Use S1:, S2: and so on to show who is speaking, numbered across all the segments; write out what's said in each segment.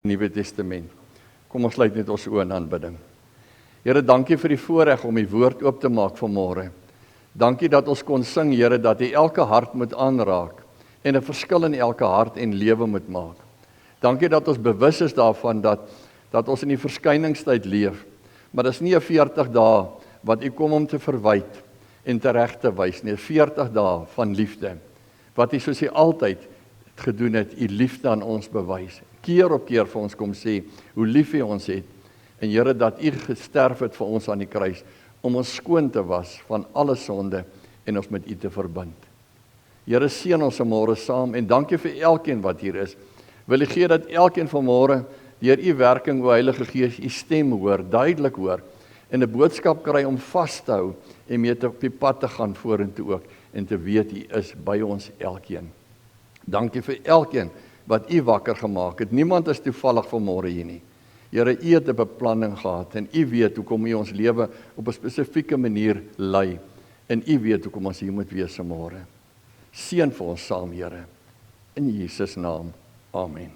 S1: Nuwe Testament. Kom ons sluit net ons oë in aanbidding. Here, dankie vir die voorreg om die woord oop te maak vanmôre. Dankie dat ons kon sing, Here, dat U elke hart moet aanraak en 'n verskil in elke hart en lewe moet maak. Dankie dat ons bewus is daarvan dat ons in die verskyningstyd leef, maar dis nie 'n 40 dae wat U kom om te verwyd en tereg te wys nie, 40 dae van liefde, wat U soos U altyd gedoen het, U liefde aan ons bewys. Keer op keer vir ons kom sê, hoe lief U ons het, en Here, dat U gesterf het vir ons aan die kruis, om ons skoon te was van alle sonde, en ons met U te verbind. Here, seën ons vanmôre saam, en dankie vir elkeen wat hier is. Wil U gee dat elkeen vanmôre, deur U werking, o Heilige Gees, U stem hoor, duidelik hoor, en 'n boodskap kry om vas te hou, en mee op die pad te gaan vorentoe ook, en te weet U is by ons elkeen. Dankie vir elkeen wat U wakker gemaak het. Niemand is toevallig vanmôre hier nie. Here, U het 'n beplanning gehad, en U weet hoekom U ons lewe op 'n spesifieke manier lei, en U weet hoekom ons hier moet wees vanmôre. Seën vir ons saam, Here, in Jesus naam. Amen.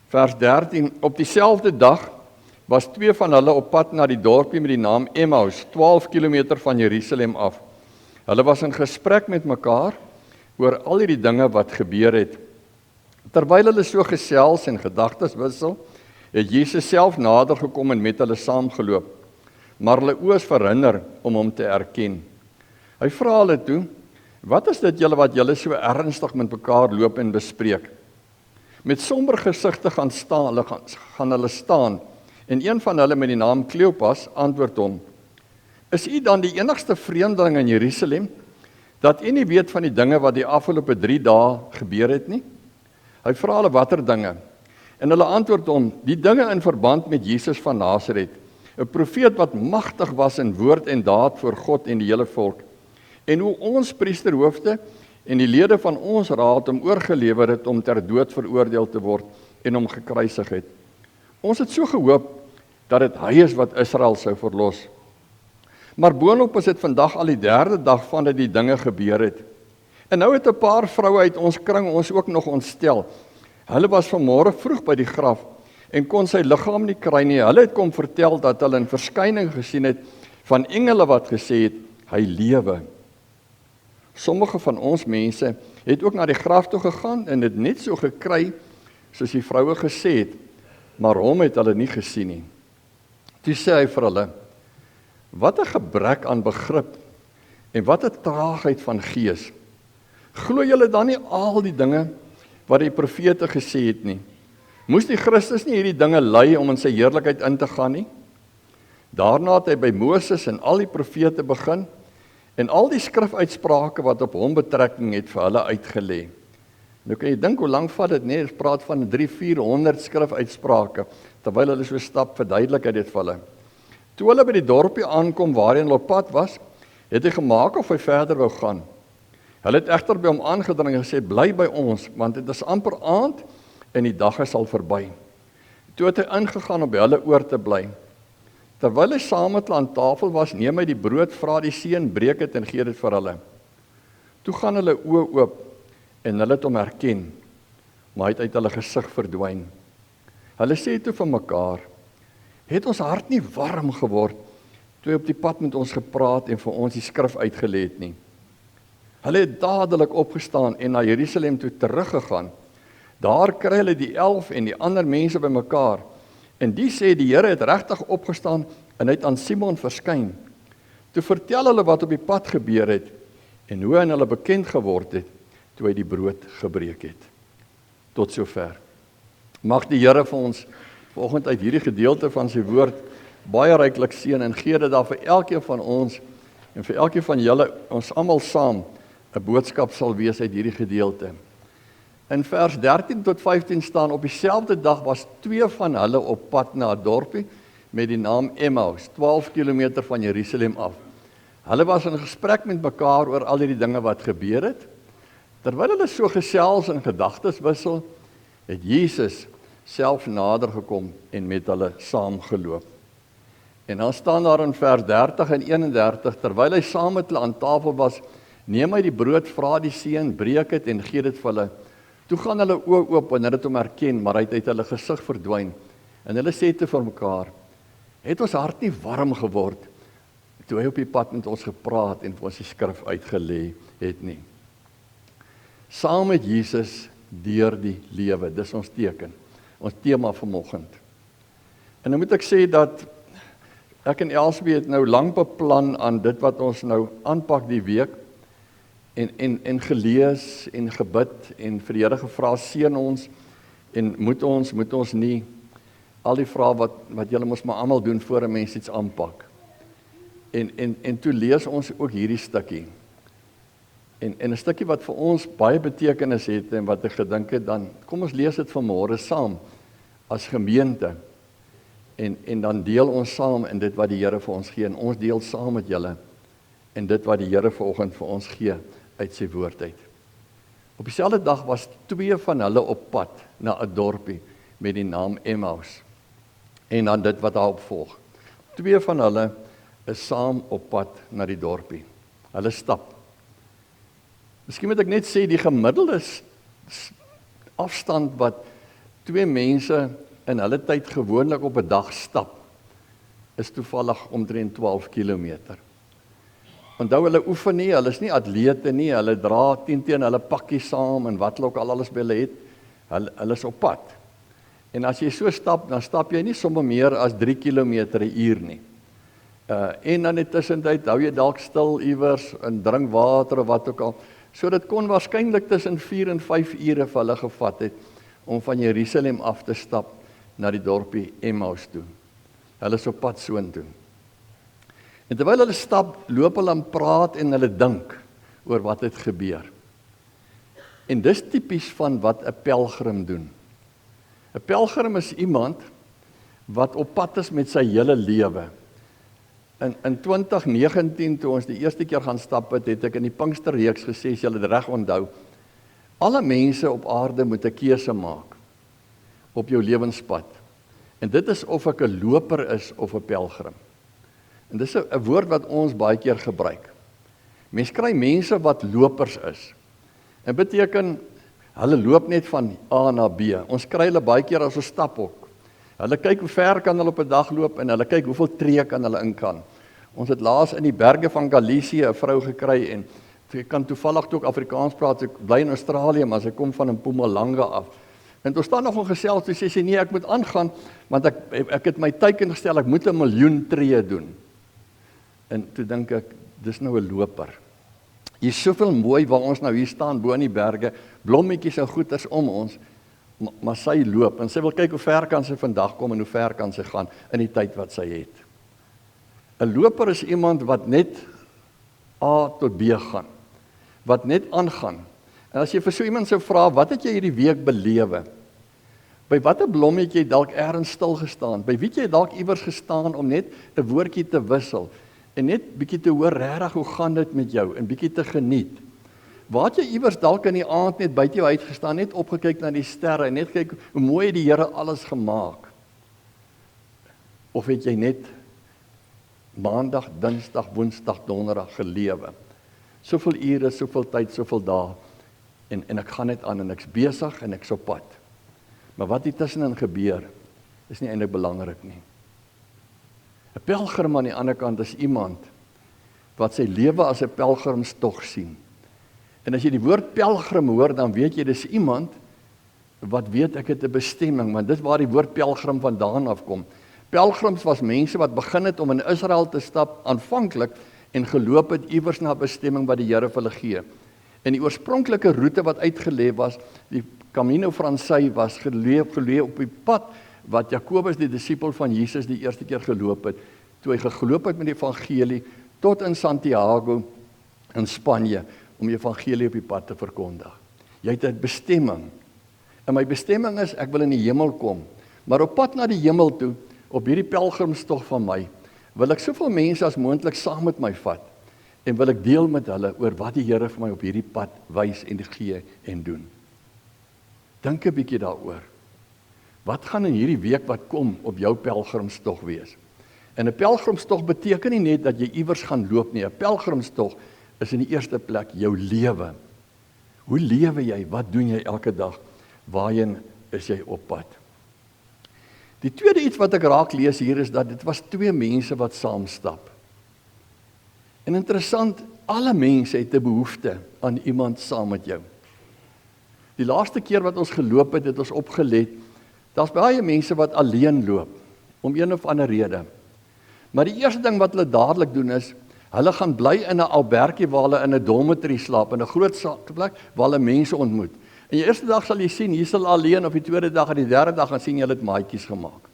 S1: Vers 13, op dieselfde dag was 2 van hulle op pad na die dorpie met die naam Emmaus, 12 kilometer van Jerusalem af. Hulle was in gesprek met mekaar oor al hierdie dinge wat gebeur het. Terwyl hulle so gesels en gedagtes wissel, het Jesus self nader gekom en met hulle saamgeloop, maar hulle oë is verhinder om hom te erken. Hy vra hulle toe, wat is dit julle wat julle so ernstig met mekaar loop en bespreek? Met somber gesigte gaan hulle staan, en een van hulle met die naam Kleopas antwoord hom, is u dan die enigste vreemdeling in Jerusalem, dat u nie weet van die dinge wat die afgelope 3 dae gebeur het nie? Hy vra hulle watter dinge, en hulle antwoord hom, die dinge in verband met Jesus van Nasaret, 'n profeet wat magtig was in woord en daad voor God en die hele volk, en hoe ons priesterhoofde en die lede van ons raad hom oorgelewer het om ter dood veroordeel te word en hom gekruisig het. Ons het so gehoop dat dit hy is wat Israel sou verlos. Maar boonop is dit vandag al die 3de dag vandat die dinge gebeur het. En nou het 'n paar vroue uit ons kring ons ook nog ontstel. Hulle was vanmôre vroeg by die graf en kon sy liggaam nie kry nie. Hulle het kom vertel dat hulle 'n verskyning gesien het van engele wat gesê het, hy lewe. Sommige van ons mense het ook na die graf toe gegaan en dit net so gekry soos die vroue gesê het, maar hom het hulle nie gesien nie. Toe sê hy vir hulle, wat 'n gebrek aan begrip en wat 'n traagheid van gees. Glo julle dan nie al die dinge wat die profete gesê het nie? Moes die Christus nie hierdie dinge ly om in sy heerlikheid in te gaan nie? Daarna het hy by Moses en al die profete begin en al die skrifuitsprake wat op hom betrekking het vir hulle uitgelê. Nou kan jy dink hoe lank vat dit, nee, ons praat van 300-400 skrifuitsprake, terwyl hulle so stap, verduidelik hy dit vir hulle. Toe hulle by die dorpie aankom waarheen hulle op pad was, het hy gemaak of hy verder wou gaan. Hulle het egter by hom aangedring en gesê, bly by ons, want dit is amper aand en die dag is al verby. Toe het hy ingegaan om by hulle oor te bly. Terwyl hy saam met hulle aan tafel was, neem hy die brood, vra die seun, breek dit en gee dit vir hulle. Toe gaan hulle oë oop en hulle het hom herken, maar hy het uit hulle gesig verdwyn. Hulle sê toe vir mekaar, het ons hart nie warm geword, toe hy op die pad met ons gepraat en vir ons die skrif uitgelê het nie. Hulle het dadelik opgestaan en na Jerusalem toe teruggegaan. Daar kry hulle die 11 en die ander mense by mekaar, en die sê die Here het regtig opgestaan en hy het aan Simon verskyn. Toe vertel hulle wat op die pad gebeur het, en hoe aan hulle bekend geword het, toe hy die brood gebreek het. Tot sover. Mag die Here vir ons vanoggend uit hierdie gedeelte van sy woord baie ryklik seën en gee dit daar vir elkeen van ons en vir elkeen van julle, ons almal saam, 'n boodskap sal wees uit hierdie gedeelte. In vers 13 tot 15 staan, op dieselfde dag was 2 van hulle op pad na 'n dorpie met die naam Emmaus, 12 kilometer van Jerusalem af. Hulle was in gesprek met mekaar oor al hierdie dinge wat gebeur het. Terwyl hulle so gesels en gedagtes wissel, het Jesus self nader gekom en met hulle saamgeloop. En dan staan daar in vers 30 en 31, terwyl hy saam met hulle aan tafel was, neem hy die brood, vra die seun, breek dit en gee dit vir hulle. Toe gaan hulle oë oop en hulle het hom herken, maar hy het uit hulle gesig verdwyn. En hulle sê te vir mekaar, het ons hart nie warm geword, toe hy op die pad met ons gepraat en vir ons die skrif uitgelê het nie. Saam met Jesus deur die lewe, dis ons teken, ons tema vanoggend. En nou moet ek sê dat ek en Elsbie het nou lank beplan aan dit wat ons nou aanpak die week, en gelees en gebid en vir die Here gevra, seën ons en moet ons nie al die vrae wat julle mos maar almal doen voor 'n mens iets aanpak. En toe lees ons ook hierdie stukkie. En 'n stukkie wat vir ons baie betekenis het en wat ek gedink het, dan kom ons lees dit vanmôre saam as gemeente. En dan deel ons saam in dit wat die Here vir ons gee, en ons deel saam met julle in dit wat die Here vanoggend vir ons gee uit sy woord uit. Op dieselfde dag was 2 van hulle op pad na 'n dorpie met die naam Emmaus. En dan dit wat daarop volg. 2 van hulle is saam op pad na die dorpie. Hulle stap. Miskien moet ek net sê die gemiddelde afstand wat 2 mense in hulle tyd gewoonlik op 'n dag stap, is toevallig omtrent 12 kilometer. Onthou, hulle oefen nie, hulle is nie atlete nie, hulle dra teen hulle pakkie saam en wat hulle ook al alles by hulle het, hulle is op pad. En as jy so stap, dan stap jy nie sommer meer as 3 kilometer 'n uur nie. En dan in die tussentyd hou jy dalk stil iewers en drink water of wat ook al. So dit kon waarskynlik tussen 4 en 5 ure vir hulle gevat het om van Jerusalem af te stap na die dorpie Emmaus toe. Hulle is op pad soontoe. En terwyl hulle stap, loop hulle en praat en hulle dink oor wat het gebeur. En dis tipies van wat 'n pelgrim doen. 'n Pelgrim is iemand wat op pad is met sy hele lewe. In 2019, toe ons die eerste keer gaan stap het ek in die Pinksterreeks gesê, as julle dit reg onthou, alle mense op aarde moet 'n keuse maak op jou lewenspad. En dit is of ek 'n loper is of 'n pelgrim. En dis 'n woord wat ons baie keer gebruik. Mens kry mense wat lopers is. En beteken, hulle loop net van A na B. Ons kry hulle baie keer as ons stap ook. Hulle kyk hoe ver kan hulle op 'n dag loop en hulle kyk hoeveel tree kan hulle in kan. Ons het laas in die berge van Galicië 'n vrou gekry en sy kan toevallig ook Afrikaans praat. Sy bly in Australië, maar sy kom van Mpumalanga af. En ons staan nog ongesels, toe sê sy nee, ek moet aangaan want ek het my teiken gestel, ek moet 1 miljoen tree doen. En toe dink ek, dis nou 'n loper. Hier is soveel mooi waar ons nou hier staan bo in die berge, blommetjies en goeters om ons, maar sy loop en sy wil kyk hoe ver kan sy vandag kom en hoe ver kan sy gaan in die tyd wat sy het. 'n Loper is iemand wat net A tot B gaan, wat net aangaan. En as jy vir so iemand sou vra, wat het jy hierdie week belewe? By watter blom het jy dalk ergens stil gestaan? By wie het jy dalk iewers gestaan om net 'n woordjie te wissel en net bietjie te hoor regtig hoe gaan dit met jou en bietjie te geniet? Waar het jy iewers dalk in die aand net buite jou uitgestaan, net opgekyk na die sterre en net kyk hoe mooi het die Here alles gemaak? Of het jy net Maandag, Dinsdag, Woensdag, Donderdag gelewe? Soveel ure, soveel tyd, soveel dae en ek gaan net aan en ek's besig en ek's op pad. Maar wat hier tussenin gebeur, is nie eintlik belangrik nie. 'n Pelgrim aan die ander kant is iemand wat sy lewe as 'n pelgrimstog sien. En as jy die woord pelgrim hoor, dan weet jy dis iemand wat weet ek het 'n bestemming, want dit waar die woord pelgrim vandaan afkom. Pelgrims was mense wat begin het om in Israel te stap aanvanklik en geloop het iewers na 'n bestemming wat die Here vir hulle gee. En die oorspronklike roete wat uitgelê was, die Camino Francais was geleë op die pad wat Jakobus die disipel van Jesus die eerste keer geloop het, toe hy geloop het met die evangelie tot in Santiago in Spanje om die evangelie op die pad te verkondig. Jy het 'n bestemming. En my bestemming is ek wil in die hemel kom, maar op pad na die hemel toe, op hierdie pelgrimstog van my, wil ek soveel mense as moontlik saam met my vat en wil ek deel met hulle oor wat die Here vir my op hierdie pad wys en gee en doen. Dink 'n bietjie daaroor. Wat gaan in hierdie week wat kom op jou pelgrimstog wees? En 'n pelgrimstog beteken nie net dat jy iewers gaan loop nie. 'n Pelgrimstog is in die eerste plek jou lewe. Hoe lewe jy? Wat doen jy elke dag? Waarheen is jy op pad? Die tweede iets wat ek raak lees hier is dat dit was 2 mense wat saam stap. En interessant, alle mense het 'n behoefte aan iemand saam met jou. Die laaste keer wat ons geloop het, het ons opgelet, daar's baie mense wat alleen loop, om een of ander rede. Maar die eerste ding wat hulle dadelik doen is, hulle gaan bly in 'n albergie waar hulle in 'n dormitory slaap, in 'n groot plek waar hulle mense ontmoet. En die eerste dag sal jy sien, hier is hulle alleen, of die tweede dag en die derde dag gaan sien jy hulle het maatjies gemaak.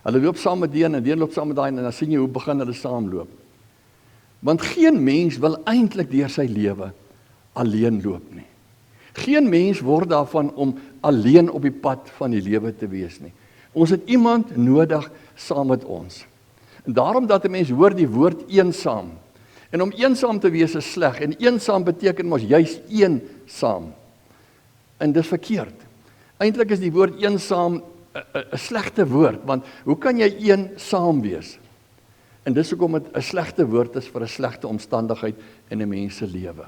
S1: Hulle loop saam met die en die loop saam met daai en dan sien jy hoe begin hulle saamloop. Want geen mens wil eintlik deur sy lewe alleen loop nie. Geen mens word daarvan om alleen op die pad van die lewe te wees nie. Ons het iemand nodig saam met ons. En daarom dat 'n mens hoor die woord eensaam. En om eensaam te wees is sleg. En eensaam beteken mos juis eensaam. En dis verkeerd. Eintlik is die woord eensaam 'n slegte woord, want hoe kan jy eensaam wees? En dis hoekom dit 'n slegte woord is vir 'n slegte omstandigheid in 'n mens se lewe.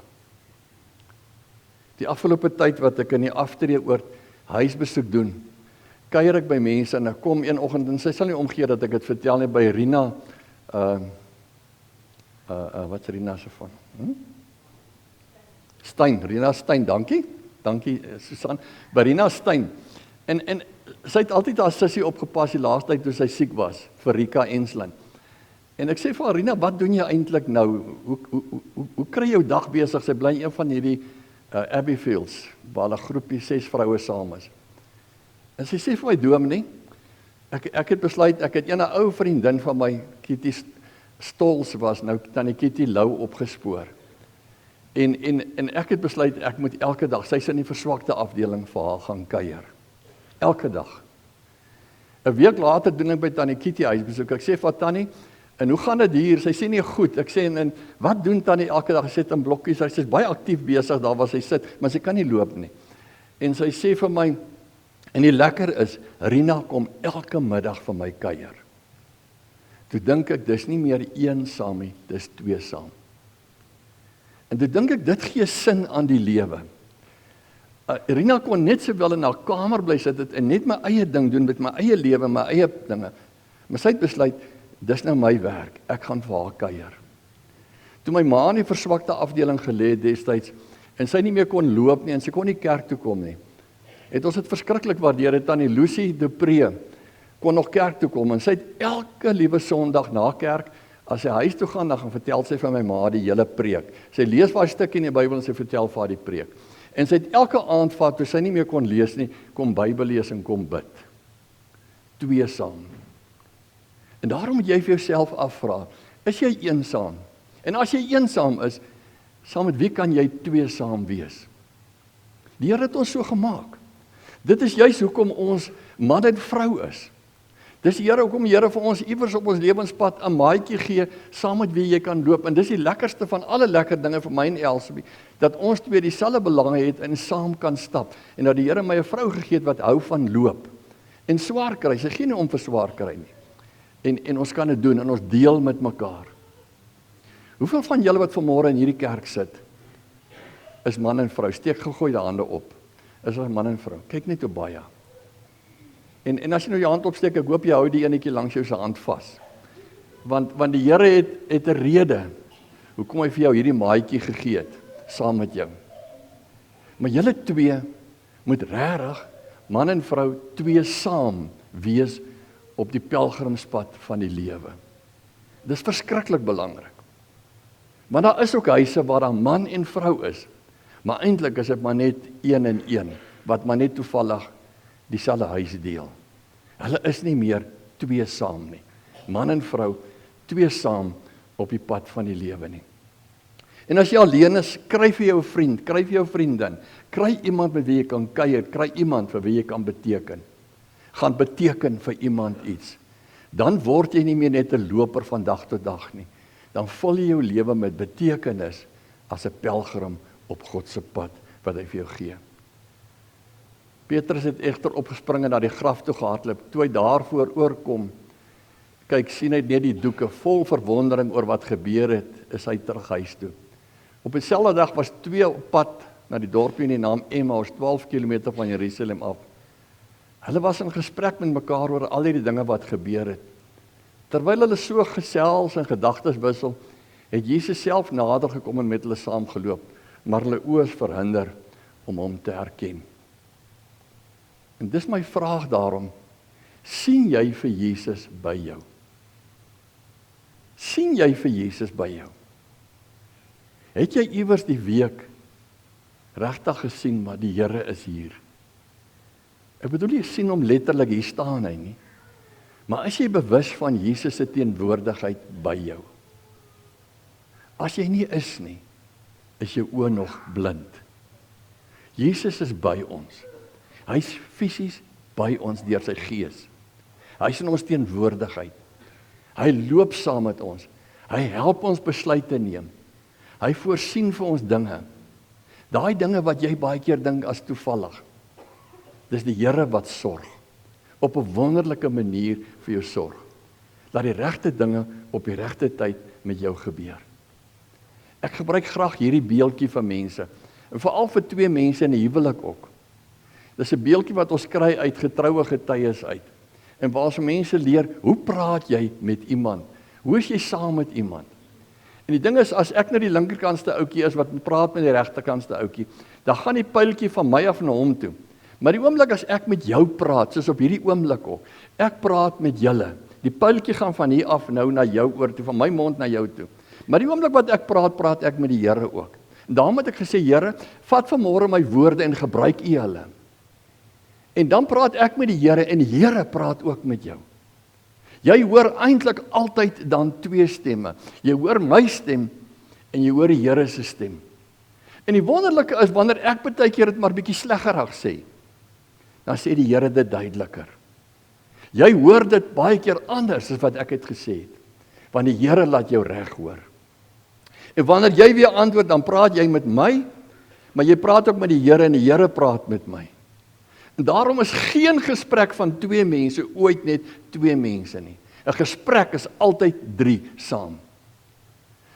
S1: Die afgelope tyd wat ek in die aftreeoord huisbesoek doen, kuier ek by mense en ek kom een oggend en sy sal nie omgee dat ek dit vertel nie, by Rina, wat is Rina se van? Stein, Rina Stein, dankie Susan, by Rina Stein, en sy het altyd haar sussie opgepas die laaste tyd toe sy siek was, vir Rika Ensland. En ek sê vir haar, Rina, wat doen jy eintlik nou? Hoe kry jy jou dag besig? Sy bly een van hierdie Abbeyfields, waar 'n groepie 6 vroue saam is. En sy sê vir my, dominee, ek het besluit, ek het een ou vriendin van my, Kitty Stols was, nou tannie Kitty Lou opgespoor. En ek het besluit, ek moet elke dag, sy's in die verswakte afdeling vir haar gaan kuier. Elke dag. 'n week later doen ek by tannie Kitty huisbesoek. Ek sê vir tannie, en hoe gaan dit hier? Sy sê nie goed. Ek sê, en wat doen tannie elke dag? Sy sit in blokkies, sy is baie aktief besig daar waar sy sit, maar sy kan nie loop nie. En sy sê vir my, en die lekker is, Rina kom elke middag vir my kuier. Toe dink ek, dis nie meer eensaam nie, dis 2 saam. En toe dink ek, dit gee sin aan die lewe. Rina kon net sowel in haar kamer bly sit en net my eie ding doen met my eie lewe, my eie dinge. Maar sy het besluit, dis nou my werk, ek gaan vir haar kuier. Toe my ma in die verswakte afdeling gelê het destyds, en sy nie meer kon loop nie, en sy kon nie kerk toe kom nie, het ons dit verskriklik waardeer, het tannie Lucy de Pre kon nog kerk toe kom, en sy het elke liewe Sondag na kerk, as sy huis toe gaan, dan vertel sy vir my ma die hele preek. Sy lees vir 'n stukkie in die Bybel en sy vertel vir haar die preek. En sy het elke aand vat, toe sy nie meer kon lees nie, kom Bybel lees en kom bid. 2 saam. En daarom moet jy vir jouself afvra, is jy eensaam? En as jy eensaam is, saam met wie kan jy 2 saam wees? Die Here het ons so gemaak. Dit is juis hoekom ons man en vrou is. Dis die Here hoekom die Here vir ons iewers op ons lewenspad 'n maatjie gee, saam met wie jy kan loop. En dis die lekkerste van alle lekker dinge vir my en Elsabie, dat ons 2 dieselfde belange het en saam kan stap. En dat die Here my 'n vrou gegee het wat hou van loop. En swaar kry, sy gee nie om vir swaar kry nie. En ons kan dit doen, en ons deel met mekaar. Hoeveel van julle wat vanmôre in hierdie kerk sit, is man en vrou? Steek gegooi die hande op. Is daar man en vrou? Kyk net hoe baie. En as jy nou jou hand opsteek, ek hoop jy hou die enetjie langs jou se hand vas. Want die Here het 'n rede, hoekom hy vir jou hierdie maatjie gegee het, saam met jou. Maar julle 2 moet regtig, man en vrou, 2 saam wees op die pelgrimspad van die lewe. Dis verskriklik belangrik. Want daar is ook huise waar daar man en vrou is, maar eintlik is dit maar net 1 en 1, wat maar net toevallig dieselfde huis deel. Hulle is nie meer 2 saam nie. Man en vrou, 2 saam op die pad van die lewe nie. En as jy alleen is, kry vir jou 'n vriend, kry vir jou 'n vriendin, kry iemand met wie jy kan kuier, kry iemand vir wie jy kan beteken. Gaan beteken vir iemand iets. Dan word jy nie meer net 'n loper van dag tot dag nie. Dan vul jy jou lewe met betekenis as 'n pelgrim op God se pad wat hy vir jou gee. Petrus het egter opgespring en na die graf toe gehardloop. Toe hy daarvoor oorkom, kyk, sien hy net die doeke, vol verwondering oor wat gebeur het, is hy terug huis toe. Op dieselfde dag was 2 op pad na die dorpie in die naam Emmaus, 12 km van Jerusalem af. Hulle was in gesprek met mekaar oor al die dinge wat gebeur het. Terwyl hulle so gesels en gedagtes wissel, het Jesus self nader gekom en met hulle saamgeloop, maar hulle oë is verhinder om hom te herken. En dis my vraag daarom, sien jy vir Jesus by jou? Sien jy vir Jesus by jou? Het jy iewers die week regtig gesien, maar die Here is hier? Ek bedoel nie sien hom letterlik, hier staan hy nie. Maar is jy bewus van Jesus se teenwoordigheid by jou? As jy nie is nie, is jou oë nog blind. Jesus is by ons. Hy's fisies by ons deur sy gees. Hy's in ons teenwoordigheid. Hy loop saam met ons. Hy help ons besluite neem. Hy voorsien vir ons dinge. Daai dinge wat jy baie keer dink as toevallig. Dis die Here wat sorg. Op 'n wonderlike manier vir jou sorg. Laat die regte dinge op die regte tyd met jou gebeur. Ek gebruik graag hierdie beeldjie vir mense. En veral vir twee mense in 'n huwelik ook. Dis 'n beeldjie wat ons kry uit getroue getuies uit. En waar se mense leer, hoe praat jy met iemand? Hoe is jy saam met iemand? En die ding is, as ek na die linkerkantste ouetjie is wat praat met die regterkantste ouetjie, dan gaan die pyltjie van my af na hom toe. Maar die oomblik as ek met jou praat, soos op hierdie oomblik ook, ek praat met julle. Die pyltjie gaan van hier af nou na jou oor toe, van my mond na jou toe. Maar die oomblik wat ek praat, praat ek met die Here ook. En daarom het ek gesê, Here, vat vanmôre my woorde en gebruik U hulle. En dan praat ek met die Here en die Here praat ook met jou. Jy hoor eintlik altyd dan twee stemme. Jy hoor my stem en jy hoor die Here se stem. En die wonderlike is, wanneer ek baie keer dit maar bietjie sleggerig sê, dan sê die Here dit duideliker. Jy hoor dit baie keer anders as wat ek het gesê het, want die Here laat jou reg hoor. En wanneer jy weer antwoord, dan praat jy met my, maar jy praat ook met die Here en die Here praat met my. En daarom is geen gesprek van twee mense ooit net twee mense nie. 'n Gesprek is altyd 3 saam.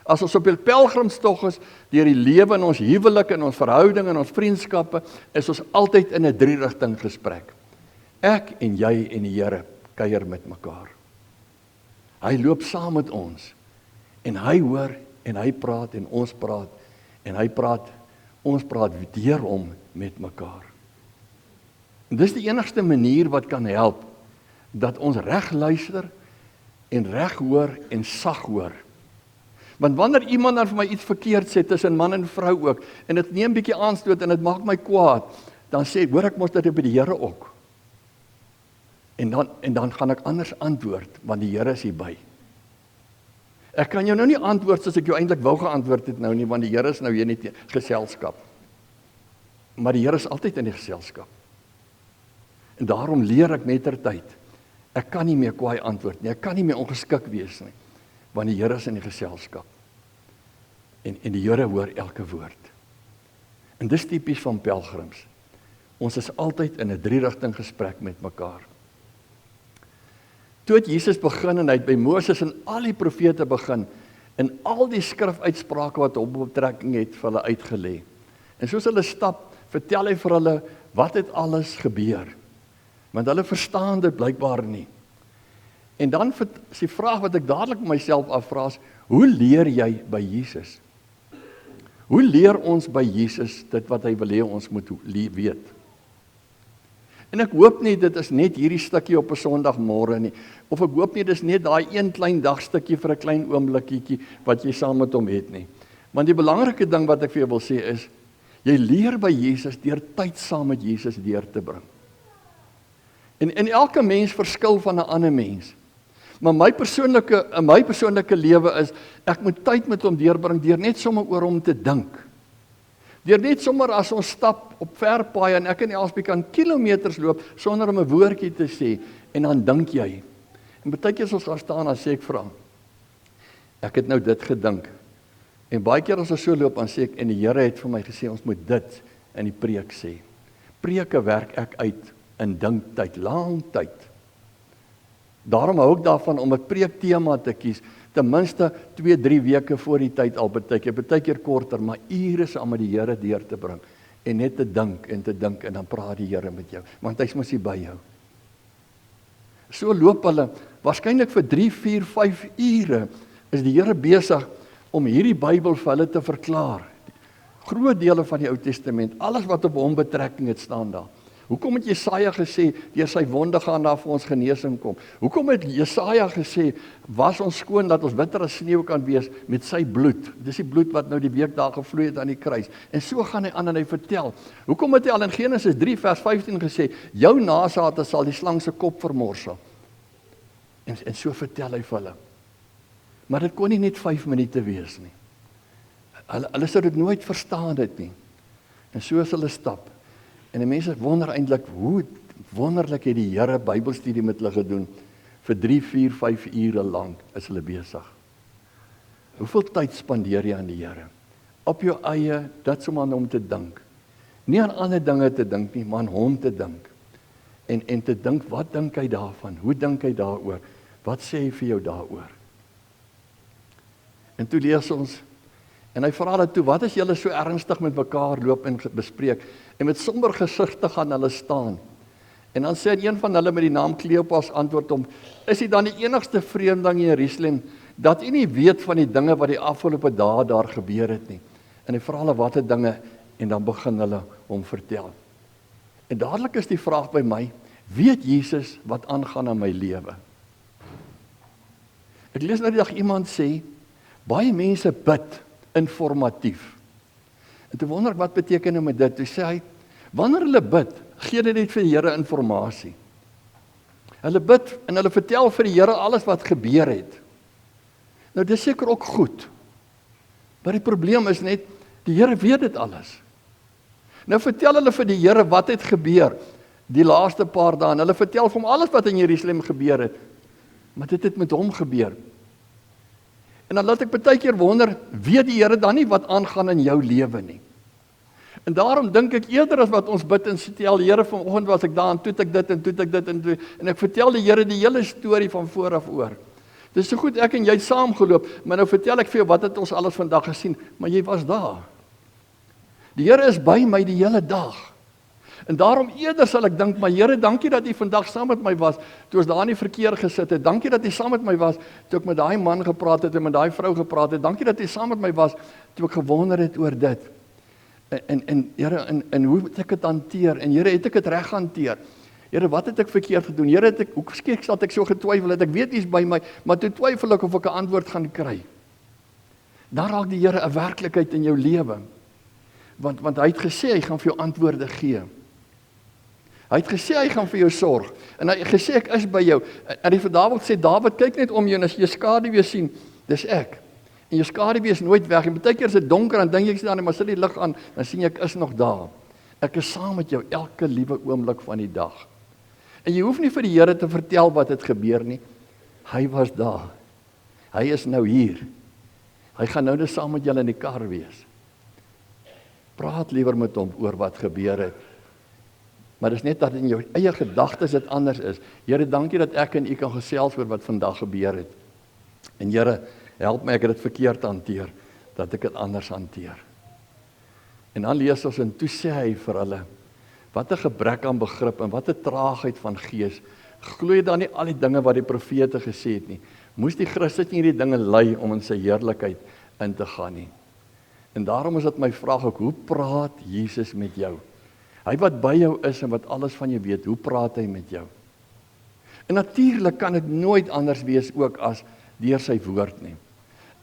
S1: As ons op 'n pelgrimstog is, deur die lewe in ons huwelik, in ons verhouding, in ons vriendskappe, is ons altyd in 'n 3-rigting gesprek. Ek en jy en die Here kuier met mekaar. Hy loop saam met ons, en hy hoor, en hy praat, en ons praat, en hy praat, ons praat deur hom met mekaar. En dis die enigste manier wat kan help, dat ons reg luister, en reg hoor, en sag hoor. Want wanneer iemand dan vir my iets verkeerd sê, tussen man en vrou ook, en dit neem 'n bietjie aanstoot, en dit maak my kwaad, dan sê, hoor ek mos dit by die Here ook. En dan gaan ek anders antwoord, want die Here is hierby. Ek kan jou nou nie antwoord soos ek jou eintlik wou geantwoord het nou nie, want die Here is nou hier in die geselskap. Maar die Here is altyd in die geselskap. En daarom leer ek mettertyd, ek kan nie meer kwaai antwoord nie, ek kan nie meer ongeskik wees nie, want die Here is in die geselskap. En die Here hoor elke woord. En dis tipies van pelgrims. Ons is altyd in 'n 3-rigting gesprek met mekaar. Toe het Jesus begin en hy het by Moses en al die profete begin en al die skrifuitsprake wat op betrekking het vir hulle uitgelê. En soos hulle stap, vertel hy vir hulle wat het alles gebeur. Want hulle verstaan dit blykbaar nie. En dan is die vraag wat ek dadelik myself afvra is, hoe leer jy by Jesus? Hoe leer ons by Jesus dit wat hy wil hê ons moet weet? En ek hoop nie dit is net hierdie stukkie op 'n Sondagmôre nie, of ek hoop nie dis net daai een klein dagstukkie vir 'n klein oomblikietjie wat jy saam met hom het nie. Want die belangrike ding wat ek vir jou wil sê is, jy leer by Jesus deur tyd saam met Jesus deur te bring. En elke mens verskil van 'n ander mens. Maar my persoonlike lewe is, ek moet tyd met hom deurbring deur net sommer oor hom te dink. Deur net sommer as ons stap op ver paaie en ek en Elspie kan kilometers loop sonder om 'n woordjie te sê, en dan dink jy. En baie keer as ons daar staan, dan sê ek vir hom, ek het nou dit gedink. En baie keer as ons so loop, dan sê ek, en die Here het vir my gesê, ons moet dit in die preek sê. Preke werk ek uit in dinktyd, lang tyd. Daarom hou ek daarvan om 'n preektema te kies, ten minste 2-3 weke voor die tyd al baie keer korter, maar ure saam met die Here deur te bring. en net te dink en dan praat die Here met jou, want hy's mos nie by jou. So loop hulle, waarskynlik vir 3, 4, 5 ure, is die Here besig om hierdie Bybel vir hulle te verklaar. Groot dele van die Ou Testament, alles wat op hom betrekking het, staan daar. Hoekom het Jesaja gesê, deur sy wonde gaan daar vir ons genesing kom? Hoekom het Jesaja gesê, was ons skoon dat ons witter as sneeu kan wees met sy bloed? Dis die bloed wat nou die week daar gevloei het aan die kruis. En so gaan hy aan en hy vertel. Hoekom het hy al in Genesis 3 vers 15 gesê, jou nageslagte sal die slang se kop vermorsel? En so vertel hy vir hulle. Maar dit kon nie net 5 minute wees nie. Hulle sou dit nooit verstaan het nie. En so is hulle stap. En die mense wonder eintlik, hoe wonderlik het die Here Bybelstudie met hulle gedoen. Vir 3, 4, 5 ure lank is hulle besig. Hoeveel tyd spandeer jy aan die Here? Op jou eie, dit som aan hom te dink. Nie aan ander dinge te dink nie, maar aan hom te dink. En te dink, wat dink hy daarvan? Hoe dink hy daaroor? Wat sê hy vir jou daaroor? En toe lees ons, en hy vra hulle toe, wat is julle so ernstig met mekaar loop en bespreek? En met somber gesigte gaan hulle staan. En dan sê een van hulle met die naam Kleopas antwoord hom, is hy dan die enigste vreemdeling in Jerusalem, dat hy nie weet van die dinge wat die afgelope dae daar gebeur het nie? En hy vra hulle watter dinge, en dan begin hulle hom vertel. En dadelik is die vraag by my, weet Jesus wat aangaan in my lewe? Ek lees nou die dag iemand sê, baie mense bid informatief. En toe wonder ek, wat beteken nou met dit? Toe sê hy, wanneer hulle bid, gee dit net vir die Here informasie. Hulle bid en hulle vertel vir die Here alles wat gebeur het. Nou dis seker ook goed. Maar die probleem is net, die Here weet dit alles. Nou vertel hulle vir die Here wat het gebeur die laaste paar dae. Hulle vertel vir hom alles wat in Jerusalem gebeur het. Maar dit het met hom gebeur. En dan laat ek baie keer wonder, weet die Here dan nie wat aangaan in jou lewe nie? En daarom dink ek eerder as wat ons bid en vertel, Here, vanoggend was ek daar en toe ek dit en toe ek dit en ek vertel die Here die hele storie van voor af oor. Dis so goed ek en jy saamgeloop, maar nou vertel ek vir jou wat het ons alles vandag gesien, maar jy was daar. Die Here is by my die hele dag. En daarom eerder sal ek dink, maar Here, dankie dat U vandag saam met my was, toe ons daar in die verkeer gesit het. Dankie dat U saam met my was, toe ek met daai man gepraat het en met daai vrou gepraat het. Dankie dat U saam met my was, toe ek gewonder het oor dit. En Here, en hoe het ek dit hanteer? En Here, het ek dit reg hanteer? Here, wat het ek verkeerd gedoen? Here, hoe skielik het ek so getwyfel het? Ek weet U is by my, maar toe twyfel ek of ek 'n antwoord gaan kry. Daar raak die Here 'n werklikheid in jou lewe. Want hy het gesê hy gaan vir jou antwoorde gee. Hy het gesê hy gaan vir jou sorg. En hy het gesê ek is by jou. En die vir Dawid sê, Dawid, kyk net om jou en as jy skaduwee sien, dis ek. En jou skaduwee is nooit weg. En baie keer is dit donker en dink jy staan en maar sit die lig aan, dan sien jy ek is nog daar. Ek is saam met jou elke liewe oomblik van die dag. En jy hoef nie vir die Here te vertel wat het gebeur nie. Hy was daar. Hy is nou hier. Hy gaan nou net saam met julle in die kar wees. Praat liewer met hom oor wat gebeur het. Maar dis net dat in jou eie gedagtes dit anders is. Here, dankie dat ek en U kan gesels oor wat vandag gebeur het. En Here, help my ek het dit verkeerd hanteer, dat ek dit anders hanteer. En dan lees ons en toe sê hy vir hulle, wat 'n gebrek aan begrip en wat 'n traagheid van gees. Glo jy dan nie al die dinge wat die profete gesê het nie? Moes die Christus nie hierdie dinge ly om in sy heerlikheid in te gaan nie? En daarom is dit my vraag ook, hoe praat Jesus met jou? Hy wat by jou is en wat alles van jou weet, hoe praat hy met jou? En natuurlik kan dit nooit anders wees ook as deur sy woord nie.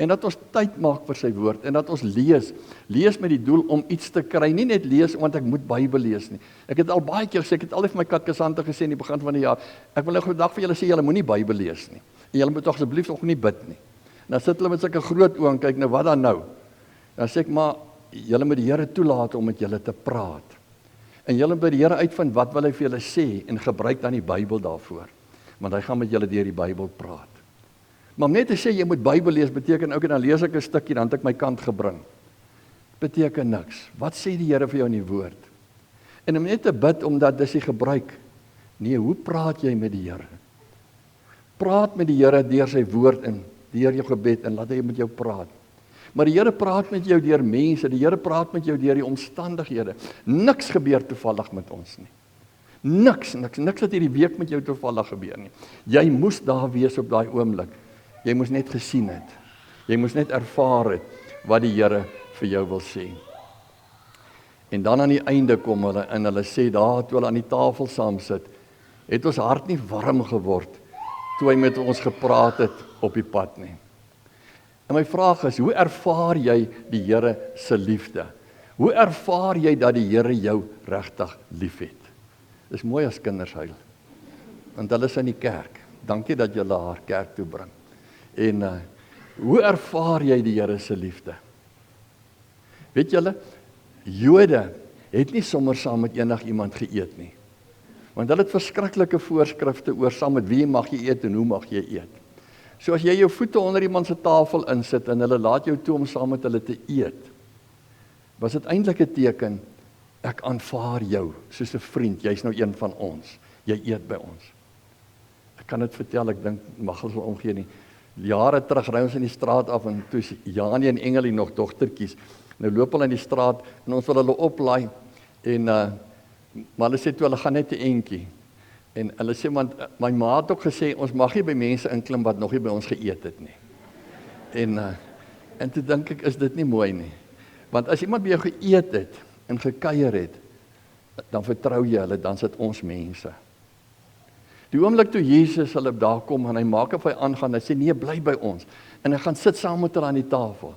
S1: En dat ons tyd maak vir sy woord en dat ons lees met die doel om iets te kry, nie net lees want ek moet Bybel lees nie. Ek het al baie keer gesê, ek het al vir my katkesante gesê in die begin van die jaar, ek wil nou vandag vir julle sê, julle moenie Bybel lees nie. En julle moet asseblief ook nie bid nie. En dan sit hulle met sulke groot oë en kyk, nou wat dan nou? Dan sê ek, maar julle moet die Here toelaat om met julle te praat. En julle by die Here uitvind wat wil hy vir julle sê en gebruik dan die Bybel daarvoor. Want hy gaan met julle deur die Bybel praat. Maar om net te sê jy moet Bybel lees beteken ook en dan lees ek 'n stukkie dan het ek my kant gebring. Beteken niks. Wat sê die Here vir jou in die woord? En om net te bid omdat dis die gebruik. Nee, hoe praat jy met die Here? Praat met die Here deur sy woord en deur jou gebed en laat hy met jou praat. Maar die Here praat met jou deur mense, die Here praat met jou deur die omstandighede. Niks gebeur toevallig met ons nie. Niks het hierdie week met jou toevallig gebeur nie. Jy moes daar wees op daai oomblik. Jy moes net gesien het. Jy moes net ervaar het wat die Here vir jou wil sê. En dan aan die einde kom hulle en hulle sê daar toe hulle aan die tafel saam sit, het ons hart nie warm geword toe hy met ons gepraat het op die pad nie. En my vraag is, hoe ervaar jy die Here se liefde? Hoe ervaar jy dat die Here jou regtig liefhet? Dis mooi as kinders huil, want hulle is in die kerk. Dankie dat jy haar kerk toe bring. En hoe ervaar jy die Here se liefde? Weet julle, Jode het nie sommer saam met enigiemand geëet nie. Want hulle het verskriklike voorskrifte oor saam met wie mag jy eet en hoe mag jy eet. So as jy jou voete onder iemand se tafel insit en hulle laat jou toe om saam met hulle te eet, was dit eintlik 'n teken, ek aanvaar jou soos 'n vriend, jy's nou een van ons, jy eet by ons. Ek kan dit vertel, ek dink, mag ons wel omgee nie. Jare terug ry ons in die straat af en toe is Janie en Engelie nog dogtertjies. Nou loop hulle in die straat en ons wil hulle oplaai en maar hulle sê toe hulle gaan net 'n entjie. En hulle sê, want my ma het ook gesê ons mag nie by mense inklim wat nog nie by ons geëet het nie. En toe dink ek, is dit nie mooi nie. Want as iemand by jou geëet het en gekuier het, dan vertrou jy hulle, dan is dit ons mense. Die oomblik toe Jesus hulle daar kom en hy maak of hy aangaan, hy sê nee, bly by ons. En hy gaan sit saam met hulle aan die tafel.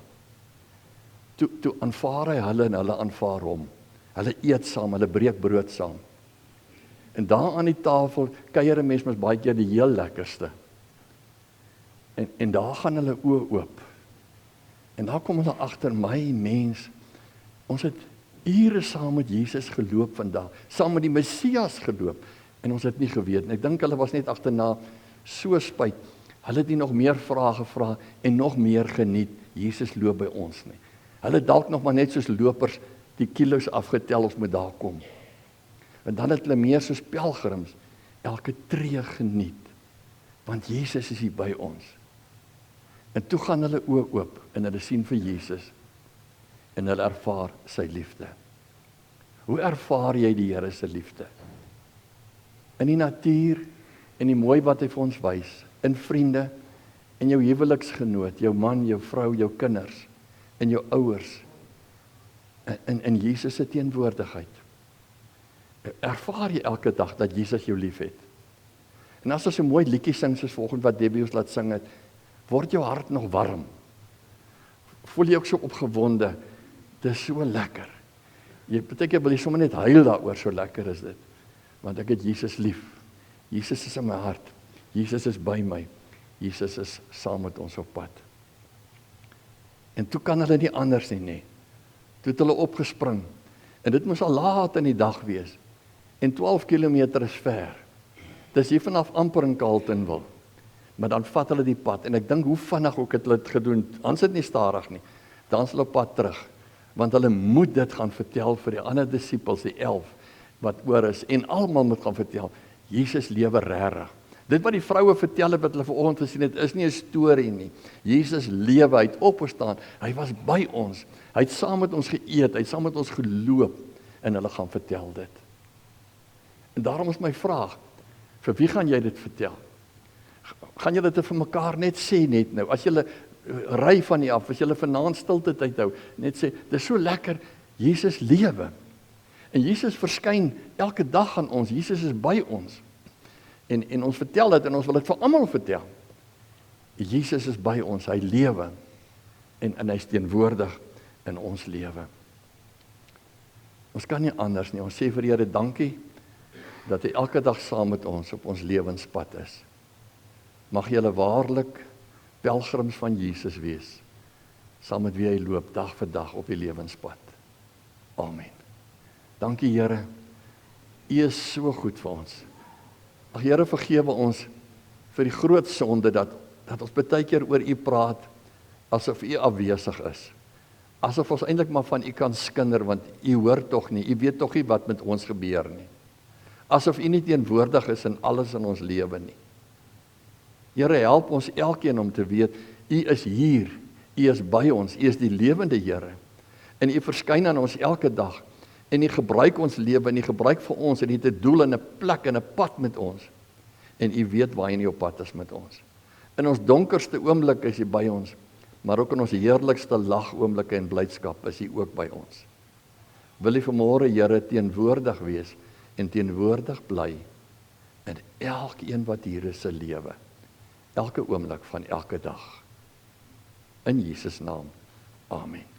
S1: Toe aanvaar hy hulle en hulle aanvaar hom. Hulle eet saam, hulle breek brood saam. En daar aan die tafel kuier 'n mens mos baie keer die heel lekkerste. En daar gaan hulle oë oop. En daar kom hulle agter, my mens, ons het ure saam met Jesus geloop vandag, saam met die Messias geloop, en ons het nie geweet. En ek dink hulle was net agterna so spyt. Hulle het nie nog meer vrae gevra en nog meer geniet. Jesus loop by ons nie. Hulle dalk nog maar net soos lopers die kilos afgetel of moet daar kom. En dan het hulle meer soos pelgrims elke tree geniet, want Jesus is hier by ons. En toe gaan hulle oë oop en hulle sien vir Jesus en hulle ervaar sy liefde. Hoe ervaar jy die Here se liefde? In die natuur, en die mooi wat hy vir ons wys, in vriende, in jou huweliksgenoot, jou man, jou vrou, jou kinders, in jou ouers, in Jesus se teenwoordigheid. Ervaar jy elke dag dat Jesus jou lief het? En as ons 'n mooi liedjie sing soos volgende wat Debbie ons laat sing het, word jou hart nog warm. Voel jy ook so opgewonde? Dis so lekker. Jy partykeer wil jy sommer net huil daaroor, so lekker is dit. Want ek het Jesus lief. Jesus is in my hart. Jesus is by my. Jesus is saam met ons op pad. En toe kan hulle nie anders nie. Toe het hulle opgespring. En dit moes al laat in die dag wees. En 12 kilometer is ver. Dis hier vanaf amper in Carletonville. Maar dan vat hulle die pad. En ek dink hoe vinnig ook het hulle dit gedoen. Dan sit nie stadig nie. Dan is hulle op pad terug. Want hulle moet dit gaan vertel vir die ander disippels, die 11, wat oor is. En almal moet gaan vertel, Jesus lewe regtig. Dit wat die vroue vertel het, wat hulle vanoggend gesien het, is nie 'n storie nie. Jesus lewe, hy het opgestaan, hy was by ons. Hy het saam met ons geëet, hy het saam met ons geloop, en hulle gaan vertel dit. En daarom is my vraag, vir wie gaan jy dit vertel? Gaan jy dit vir mekaar net sê net nou, as jy ry van die af, as jy vanaand stilte tyd hou, net sê, dit is so lekker, Jesus lewe. En Jesus verskyn elke dag aan ons, Jesus is by ons. En ons vertel dit, en ons wil dit vir almal vertel. Jesus is by ons, hy lewe, en hy is teenwoordig in ons lewe. Ons kan nie anders nie, ons sê vir die Here dankie, dat hy elke dag saam met ons op ons lewenspad is. Mag julle waarlik pelgrims van Jesus wees, saam met wie hy loop, dag vir dag op die lewenspad. Amen. Dankie Here, U is so goed vir ons. Ag Here, vergewe ons vir die groot sonde, dat ons baie keer oor U praat, asof U afwesig is. Asof ons eintlik maar van U kan skinder, want U hoor tog nie, U weet tog nie wat met ons gebeur nie. Asof U nie teenwoordig is in alles in ons lewe nie. Here, help ons elkeen om te weet, U is hier, U is by ons, U is die lewende Here. En U verskyn aan ons elke dag. En U gebruik ons lewe, en U gebruik vir ons, en U het 'n doel en 'n plek en 'n pad met ons. En U weet waarheen U op pad is met ons. In ons donkerste oomblikke is U by ons, maar ook in ons heerlikste lagoomblikke en blydskap is U ook by ons. Wil U vanmôre, Here, teenwoordig wees en teenwoordig bly in elkeen wat hier is se lewe. Elke oomblik van elke dag. In Jesus naam. Amen.